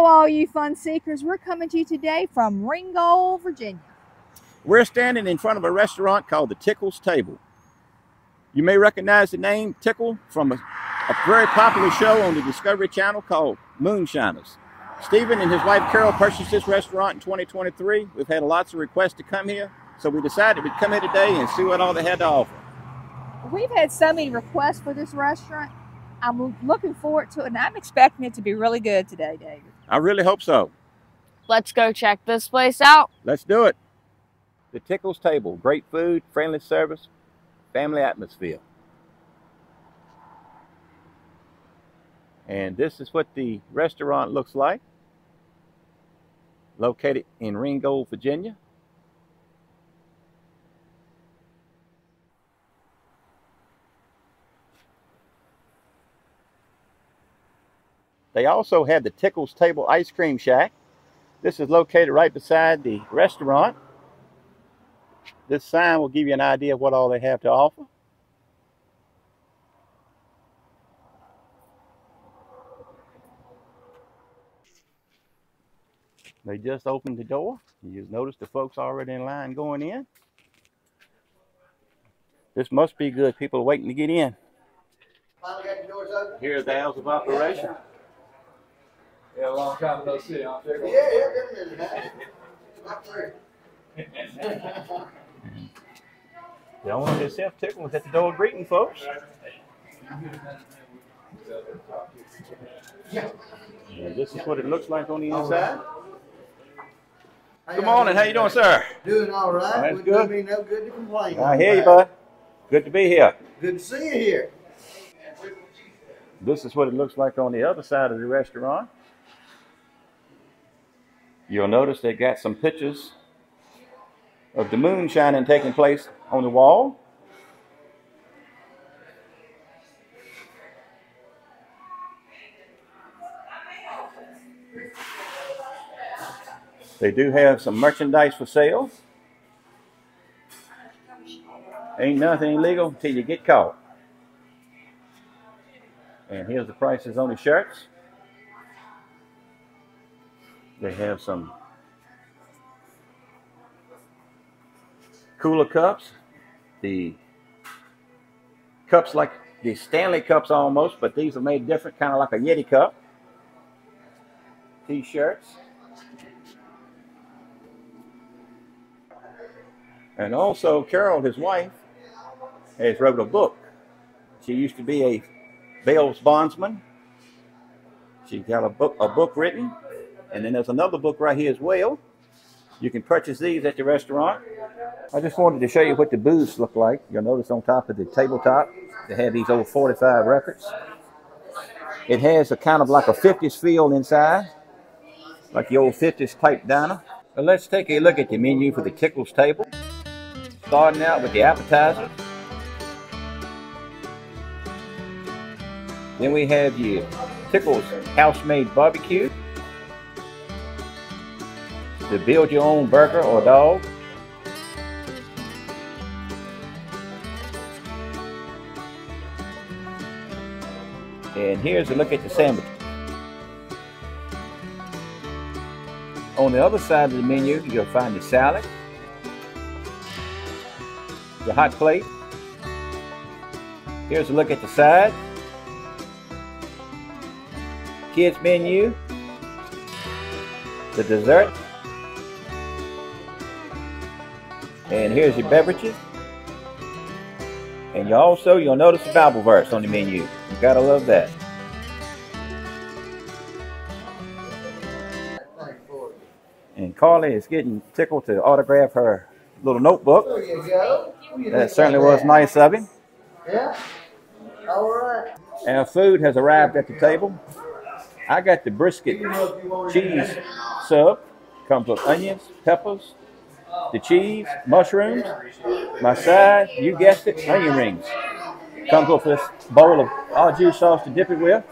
Hello, all you fun seekers. We're coming to you today from Ringgold, Virginia. We're standing in front of a restaurant called the Tickles Table. You may recognize the name Tickle from a very popular show on the Discovery Channel called Moonshiners. Stephen and his wife Carol purchased this restaurant in 2023. We've had lots of requests to come here, so we decided we'd come here today and see what all they had to offer. We've had so many requests for this restaurant. I'm looking forward to it, and I'm expecting it to be really good today, David. I really hope so. Let's go check this place out. Let's do it. The Tickles Table. Great food, friendly service, family atmosphere. And this is what the restaurant looks like. Located in Ringgold, Virginia. They also have the Tickles Table Ice Cream Shack. This is located right beside the restaurant. This sign will give you an idea of what all they have to offer. They just opened the door. You just notice the folks already in line going in. This must be good. People are waiting to get in. Finally got the doors open? Here's the hours of operation. Yeah, a long time no see, huh, Tickle? Yeah, been a minute, man. About three. The owner himself, Tickle, was at the door greeting folks. Yeah. And this is what it looks like on the inside. Good morning. How you doing, sir? Doing all right. That's Wouldn't good. do me no good to complain. I hear you, bud. Good to be here. Good to see you here. This is what it looks like on the other side of the restaurant. You'll notice they got some pictures of the moonshining taking place on the wall. They do have some merchandise for sale. Ain't nothing illegal until you get caught. And here's the prices on the shirts. They have some cooler cups. The cups like the Stanley cups almost, but these are made different, kind of like a Yeti cup. T-shirts. And also Carol, his wife, has wrote a book. She used to be a bail bondsman. She got a book written. And then there's another book right here as well. You can purchase these at the restaurant. I just wanted to show you what the booths look like. You'll notice on top of the tabletop, they have these old 45 records. It has a kind of like a 50s feel inside, like the old 50s type diner. But let's take a look at the menu for the Tickles Table. Starting out with the appetizers. Then we have your Tickles house-made barbecue. The build your own burger or dog. And here's a look at the sandwich. On the other side of the menu, you'll find the salad, the hot plate. Here's a look at the side. Kids menu, the dessert, and here's your beverages. And you'll notice the Bible verse on the menu. You gotta love that. And Carly is getting tickled to autograph her little notebook. There you go. That certainly was nice of him. Yeah. All right. Our food has arrived at the table. I got the brisket cheese sub. Comes with onions, peppers, the cheese, mushrooms. My side, you guessed it, onion rings. Comes with this bowl of au jus sauce to dip it with.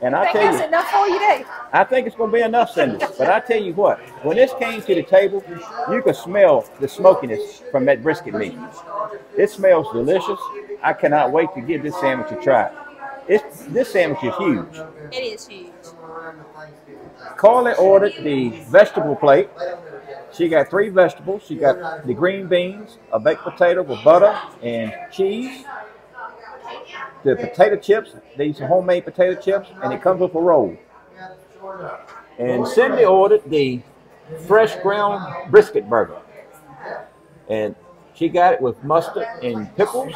And I tell you, that's enough for you, Dave. I think it's going to be enough, Cindy. But I tell you what, when this came to the table, you could smell the smokiness from that brisket meat. It smells delicious. I cannot wait to give this sandwich a try. This sandwich is huge. It is huge. Carly ordered the vegetable plate. She got 3 vegetables. She got the green beans, a baked potato with butter and cheese, the potato chips. These are homemade potato chips, and it comes with a roll. And Cindy ordered the fresh ground brisket burger. And she got it with mustard and pickles.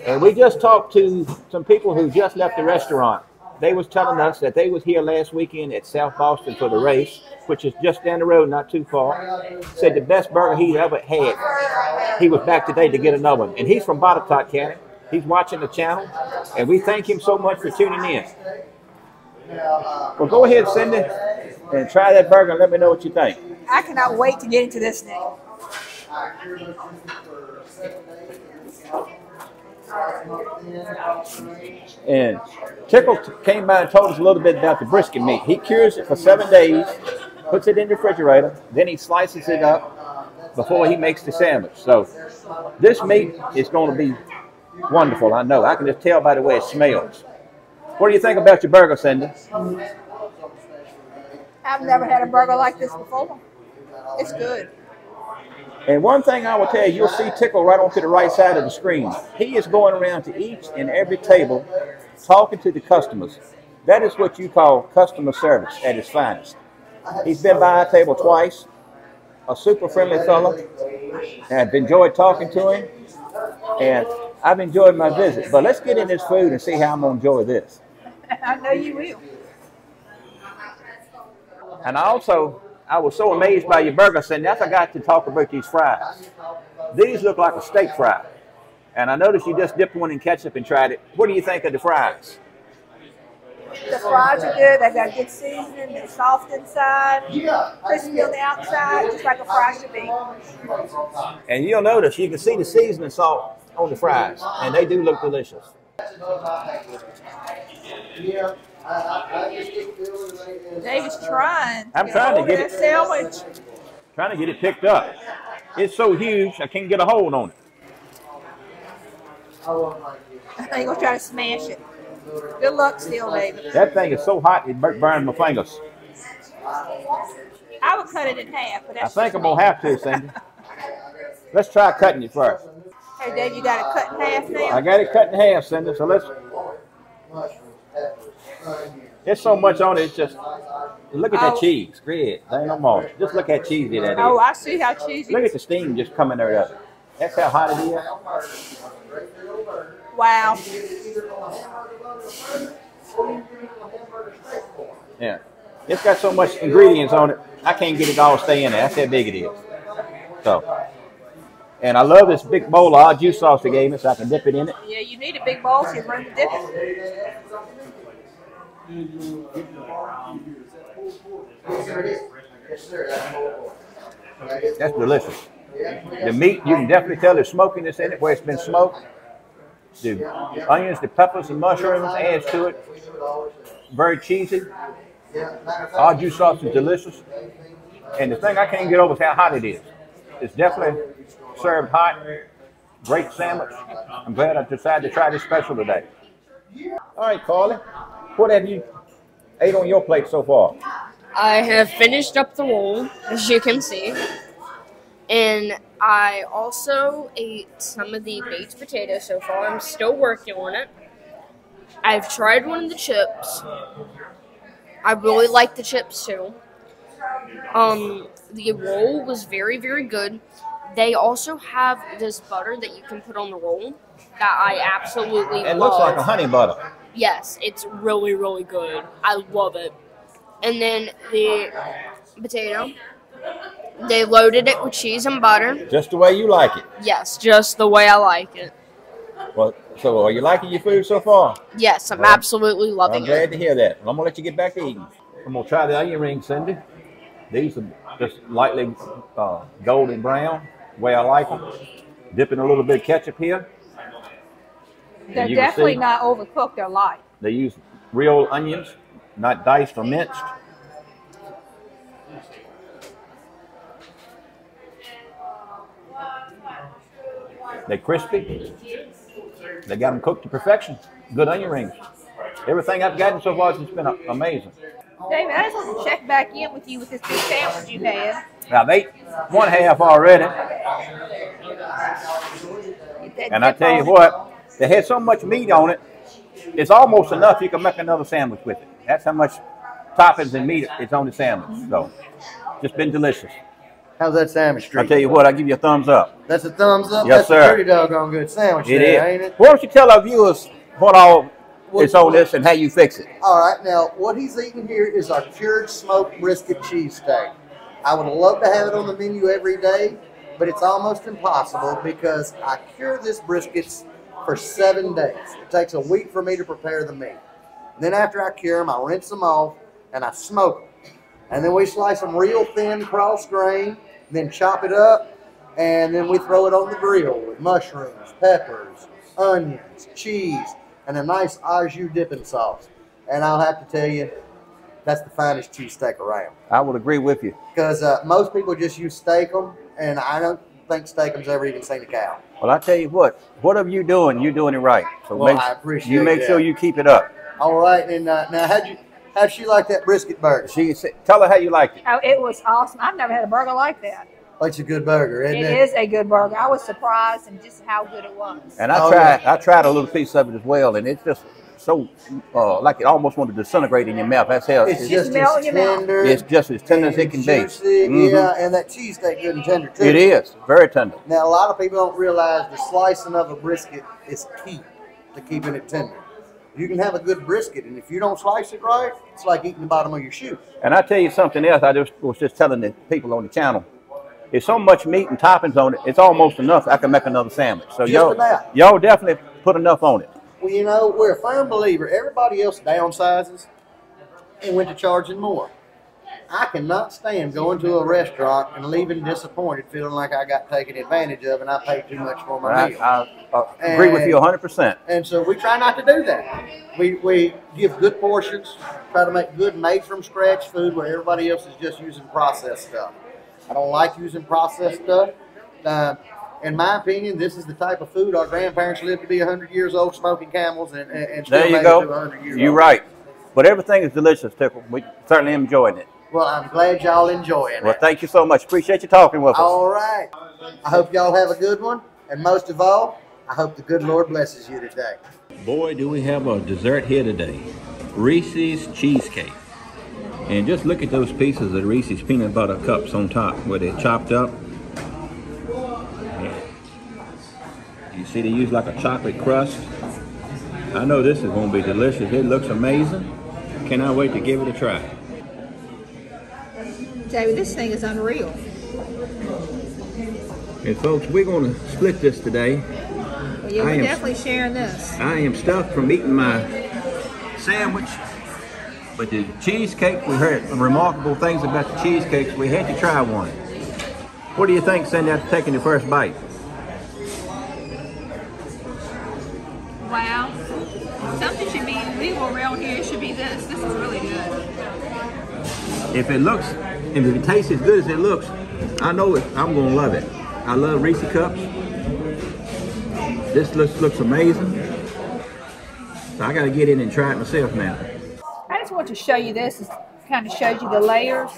And we just talked to some people who just left the restaurant. They was telling us that they was here last weekend at South Boston for the race, which is just down the road, not too far. Said the best burger he ever had. He was back today to get another one. And he's from Botetourt County. He's watching the channel. And we thank him so much for tuning in. Well, go ahead, Cindy, and try that burger and let me know what you think. I cannot wait to get into this thing. And Tickle came by and told us a little bit about the brisket meat. He cures it for 7 days, puts it in the refrigerator, then he slices it up before he makes the sandwich. So this meat is going to be wonderful, I know. I can just tell by the way it smells. What do you think about your burger, Cindy? I've never had a burger like this before. It's good. And one thing I will tell you, you'll see Tickle right onto the right side of the screen. He is going around to each and every table talking to the customers. That is what you call customer service at its finest. He's been by our table twice, a super friendly fella, and I've enjoyed talking to him, and I've enjoyed my visit. But let's get in this food and see how I'm going to enjoy this. I know you will. And I was so amazed by your burger, Cindy, I forgot to talk about these fries. These look like a steak fry. And I noticed you just dipped one in ketchup and tried it. What do you think of the fries? The fries are good. They got good seasoning. They're soft inside, crispy on the outside, just like a fry should be. And you'll notice you can see the seasoning salt on the fries, and they do look delicious. David's trying. I'm trying to get it. Sandwich. Trying to get it picked up. It's so huge, I can't get a hold on it. I think I'll try to smash it. Good luck still, David. That thing is so hot, it burned my fingers. I would cut it in half, but that's I think I'm going to have to, Cindy. Let's try cutting it first. Hey, Dave, you got it cut in half now? I got it cut in half, Cindy, so let's... There's so much on it, it's just... Look at that cheese. Great. There ain't no more. Just look how cheesy that is. Oh, I see how cheesy. Look at the steam just coming out of it. That's how hot it is. Wow. Yeah. It's got so much ingredients on it, I can't get it all stay in there. That's how big it is. So, and I love this big bowl of our juice sauce they gave me so I can dip it in it. Yeah, you need a big bowl so you run to dip it. That's delicious. The meat, you can definitely tell there's smokiness in it where it's been smoked. The onions, the peppers, and mushrooms adds to it. Very cheesy. Our juice sauce is delicious. And the thing I can't get over is how hot it is. It's definitely served hot. Great sandwich. I'm glad I decided to try this special today. All right, Carly. What have you ate on your plate so far? I have finished up the roll, as you can see. And I also ate some of the baked potatoes so far. I'm still working on it. I've tried one of the chips. I really like the chips too. The roll was very, very good. They also have this butter that you can put on the roll that I absolutely love. It looks like a honey butter. Yes, it's really, really good. I love it. And then the potato, they loaded it with cheese and butter. Just the way you like it. Yes, just the way I like it. Well, so are you liking your food so far? Yes, I'm absolutely loving I'm glad it. to hear that. Well, I'm going to let you get back to eating. I'm going to try the onion rings, Cindy. These are just lightly golden brown, the way I like them. Dipping a little bit of ketchup here. They're definitely not overcooked. They're light. They use real onions, not diced or minced. They're crispy. They got them cooked to perfection. Good onion rings. Everything I've gotten so far has just been amazing. David, I just want to check back in with you with this big sandwich you had. I've ate one half already. And I tell you what, they had so much meat on it, it's almost enough you can make another sandwich with it. That's how much toppings and meat is on the sandwich. So, just been delicious. How's that sandwich treat? I tell you what, I give you a thumbs up. That's a thumbs up? Yes, That's sir. a pretty doggone good sandwich there, ain't it? Why don't you tell our viewers what all is on this and how you fix it? All right, now what he's eating here is our cured smoked brisket cheesesteak. I would love to have it on the menu every day, but it's almost impossible because I cure this briskets for 7 days. It takes a week for me to prepare the meat. And then after I cure them, I rinse them off and I smoke them. And then we slice them real thin, cross grain, then chop it up, and then we throw it on the grill with mushrooms, peppers, onions, cheese, and a nice au jus dipping sauce. And I'll have to tell you, that's the finest cheesesteak around. I would agree with you. Because most people just use steak-em, and I don't think steak-em's ever even seen a cow. Well, I tell you what, whatever you're doing it right. So well, I appreciate you make that. sure you keep it up. All right, and now how'd she like that brisket burger? Tell her how you liked it. Oh, it was awesome. I've never had a burger like that. Well, it's a good burger, isn't it? It is a good burger. I was surprised and just how good it was. And I tried a little piece of it as well, and it's just so like it almost wanted to disintegrate in your mouth. That's how it's just as tender. It's just as tender as it can be. Yeah, and that cheesesteak good and tender too. It is very tender. Now a lot of people don't realize the slicing of a brisket is key to keeping it tender. You can have a good brisket, and if you don't slice it right, it's like eating the bottom of your shoe. And I tell you something else. I was just telling the people on the channel. There's so much meat and toppings on it. It's almost enough. I can make another sandwich. So y'all definitely put enough on it. Well, you know, we're a firm believer. Everybody else downsizes and went to charging more. I cannot stand going to a restaurant and leaving disappointed, feeling like I got taken advantage of and I paid too much for my meal. I agree with you 100%. And so we try not to do that. We give good portions, try to make good made-from-scratch food where everybody else is just using processed stuff. I don't like using processed stuff. In my opinion, this is the type of food our grandparents lived to be 100 years old, smoking camels, and still there you made it go. to 100 years You're old. right. But everything is delicious, Tickle. We certainly enjoying it. Well, I'm glad y'all enjoying it. Well, thank you so much. Appreciate you talking with us. All right. I hope y'all have a good one. And most of all, I hope the good Lord blesses you today. Boy, do we have a dessert here today. Reese's cheesecake. And just look at those pieces of Reese's peanut butter cups on top where they're chopped up. You see they use like a chocolate crust. I know this is going to be delicious. It looks amazing. Cannot wait to give it a try. David, this thing is unreal. And folks, we're going to split this today. Well, yeah, we're definitely sharing this. I am stuffed from eating my sandwich. But the cheesecake, we heard remarkable things about the cheesecakes. We had to try one. What do you think, Cindy, after taking the first bite? Wow. Something should be legal around here. It should be this. This is really good. If it tastes as good as it looks, I know it. I'm going to love it. I love Reese cups. This looks amazing. So I got to get in and try it myself now. I just want to show you this. It kind of shows you the layers.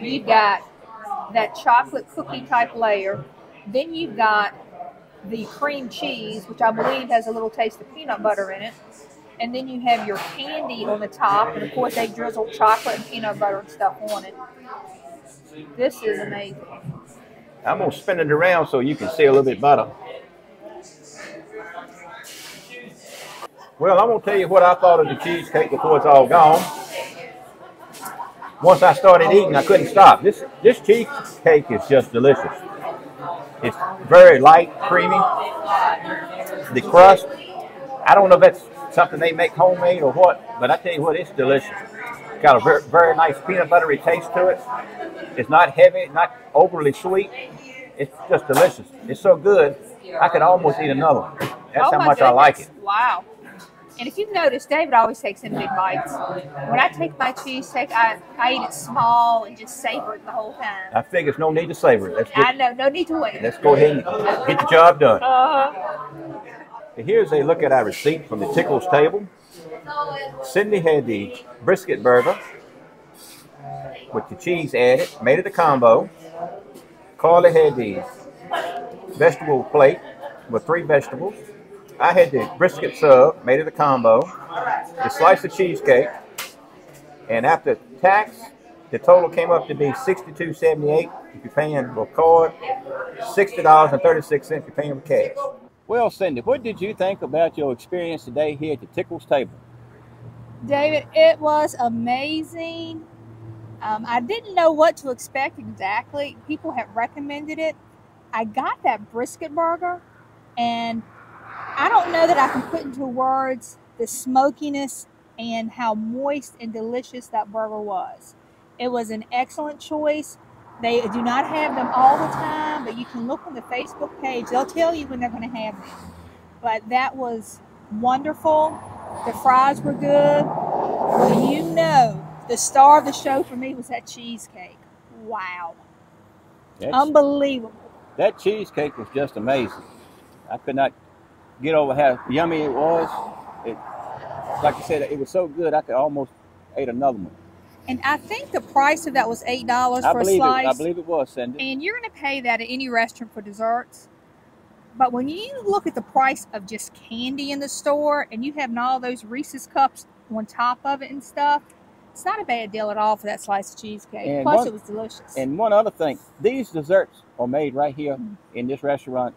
You've got that chocolate cookie type layer. Then you've got the cream cheese, which I believe has a little taste of peanut butter in it. And then you have your candy on the top. And of course they drizzle chocolate and peanut butter and stuff on it. This is amazing. I'm going to spin it around so you can see a little bit better. Well, I'm going to tell you what I thought of the cheesecake before it's all gone. Once I started eating, I couldn't stop. This cheesecake is just delicious. It's very light, creamy. The crust, I don't know if that's something they make homemade or what, but I tell you what, it's delicious. It's got a very, very nice peanut buttery taste to it. It's not heavy, not overly sweet. It's just delicious. It's so good, I could almost eat another one. That's how much I like it. Wow. And if you've noticed, David always takes in big bites. When I take my cheesesteak, I eat it small and just savor it the whole time. I figure there's no need to savor it. I know, no need to wait. Let's go ahead and get the job done. Here's a look at our receipt from the Tickles Table. Cindy had the brisket burger with the cheese added, made it a combo. Carly had the vegetable plate with 3 vegetables. I had the brisket sub, made it a combo. The slice of cheesecake, and after tax, the total came up to be $62.78 if you're paying with card, $60.36 if you're paying with cash. Well, Cindy, what did you think about your experience today here at the Tickles Table? David, it was amazing. I didn't know what to expect exactly. People have recommended it. I got that brisket burger, and I don't know that I can put into words the smokiness and how moist and delicious that burger was. It was an excellent choice. They do not have them all the time, but you can look on the Facebook page. They'll tell you when they're going to have them. But that was wonderful. The fries were good. Well, you know, the star of the show for me was that cheesecake. Wow. Unbelievable. That cheesecake was just amazing. I could not get over how yummy it was. Like I said, it was so good I could almost ate another one. And I think the price of that was $8 for a slice. I believe it was, Cindy. And you're going to pay that at any restaurant for desserts. But when you look at the price of just candy in the store and you having all those Reese's cups on top of it and stuff, it's not a bad deal at all for that slice of cheesecake. And plus, it was delicious. And one other thing, these desserts are made right here in this restaurant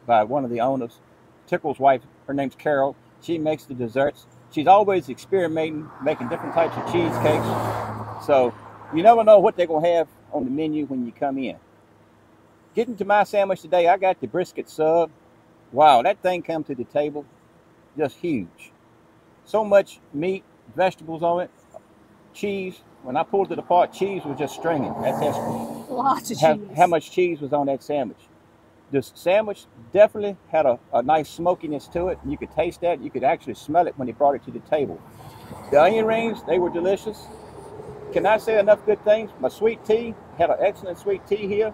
by one of the owners, Tickle's wife. Her name's Carol. She makes the desserts. She's always experimenting, making different types of cheesecakes. So you never know what they're going to have on the menu when you come in. Getting to my sandwich today, I got the brisket sub. Wow, that thing come to the table just huge. So much meat, vegetables on it, cheese. When I pulled it apart, cheese was just stringing. That's lots of cheese. How much cheese was on that sandwich? This sandwich definitely had a nice smokiness to it. You could taste that. You could actually smell it when they brought it to the table. The onion rings, they were delicious. Can I say enough good things? My sweet tea, had an excellent sweet tea here.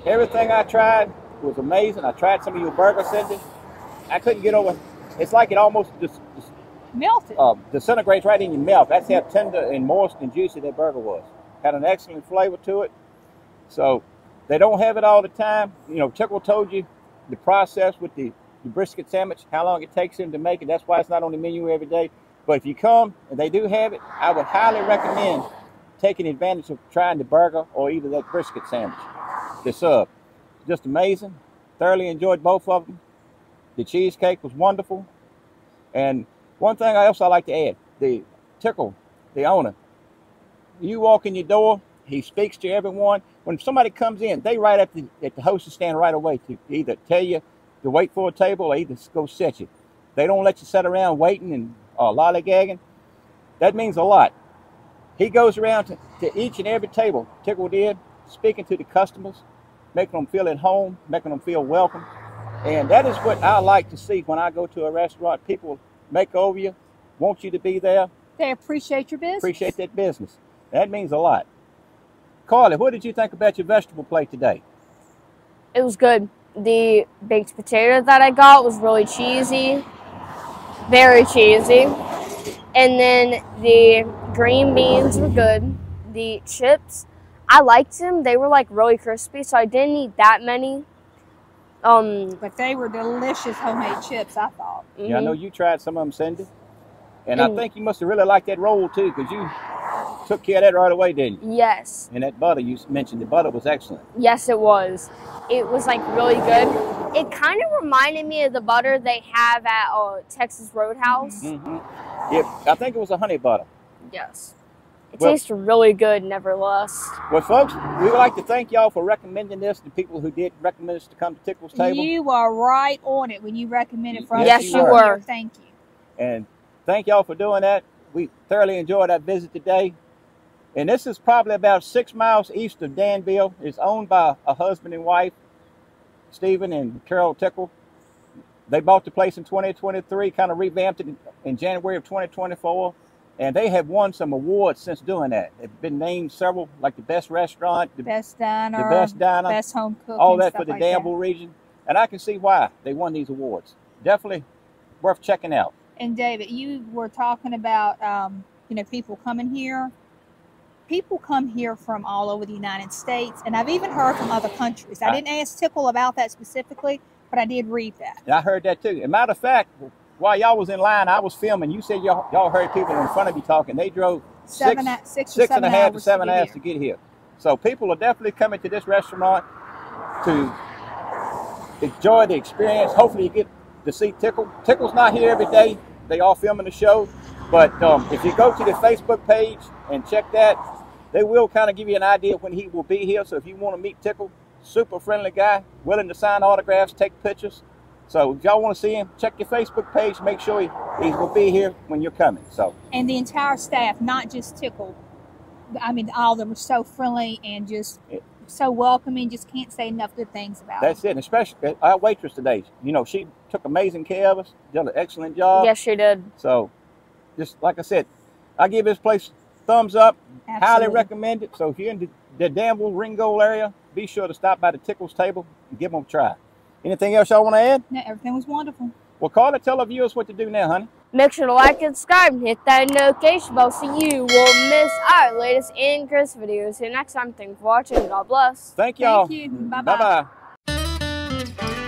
Everything I tried was amazing. I tried some of your burger, Cindy. I couldn't get over. It's like it almost just melted. Disintegrates right in your mouth. That's how tender and moist and juicy that burger was. Had an excellent flavor to it. So they don't have it all the time. You know, Tickle told you the process with the brisket sandwich, how long it takes him to make it. That's why it's not on the menu every day. But if you come and they do have it, I would highly recommend taking advantage of trying the burger or either that brisket sandwich. The sub, just amazing. Thoroughly enjoyed both of them. The cheesecake was wonderful. And one thing else I like to add, the Tickle, the owner, you walk in your door, he speaks to everyone. When somebody comes in, they right at the hostess stand right away to either tell you to wait for a table or either go sit you. They don't let you sit around waiting and lollygagging. That means a lot. He goes around to each and every table, Tickle did, speaking to the customers, making them feel at home, making them feel welcome. And that is what I like to see when I go to a restaurant. People make over you, want you to be there. They appreciate your business. Appreciate that business. That means a lot. Carly, what did you think about your vegetable plate today? It was good. The baked potato that I got was really cheesy. Very cheesy. And then the green beans were good. The chips, I liked them. They were like really crispy, so I didn't eat that many. But they were delicious homemade chips, I thought. Yeah, I know you tried some of them, Cindy. And I think you must have really liked that roll, too, because you took care of that right away, didn't you? Yes. And that butter, you mentioned the butter was excellent. Yes, it was. It was like really good. It kind of reminded me of the butter they have at Texas Roadhouse. Yeah, I think it was a honey butter. Yes. It tastes really good, nevertheless. Well, folks, we would like to thank y'all for recommending this to people who did recommend us to come to Tickle's Table. You are right on it when you recommended for us. Yes, you were. Thank you. And thank y'all for doing that. We thoroughly enjoyed our visit today. And this is probably about 6 miles east of Danville. It's owned by a husband and wife, Stephen and Carol Tickle. They bought the place in 2023, kind of revamped it in January of 2024. And they have won some awards since doing that. They've been named several, like the best restaurant, the best diner, best home cook, all all that for the Danville region. And I can see why they won these awards. definitely worth checking out. And David, you were talking about, you know, people coming here. People come here from all over the United States, and I've even heard from other countries. I didn't ask Tickle about that specifically, but I did read that. Yeah, I heard that too. As a matter of fact, while y'all was in line, I was filming. You said y'all heard people in front of you talking. They drove six and a half to 7 hours to get here. So people are definitely coming to this restaurant to enjoy the experience. Hopefully you get to see Tickle. Tickle's not here every day. They all filming the show. But if you go to the Facebook page and check that, they will kind of give you an idea of when he will be here. So if you want to meet Tickle, super friendly guy, willing to sign autographs, take pictures. So if y'all want to see him, check your Facebook page. Make sure he will be here when you're coming. So. And the entire staff, not just Tickle. I mean, all of them are so friendly and just so welcoming. Just can't say enough good things about That's them. it. And especially our waitress today. You know, she took amazing care of us. Did an excellent job. Yes, she did. So, just like I said, I give this place thumbs up. Absolutely. Highly recommend it. So if you're in the Danville, Ringgold area, be sure to stop by the Tickles Table and give them a try. Anything else y'all want to add? No, everything was wonderful. Well, Carla, tell our viewers what to do now, honey. Make sure to like and subscribe and hit that notification bell so you won't miss our latest and Chris videos. See you next time. Thanks for watching. God bless. Thank y'all. Thank you. Bye-bye. Bye-bye.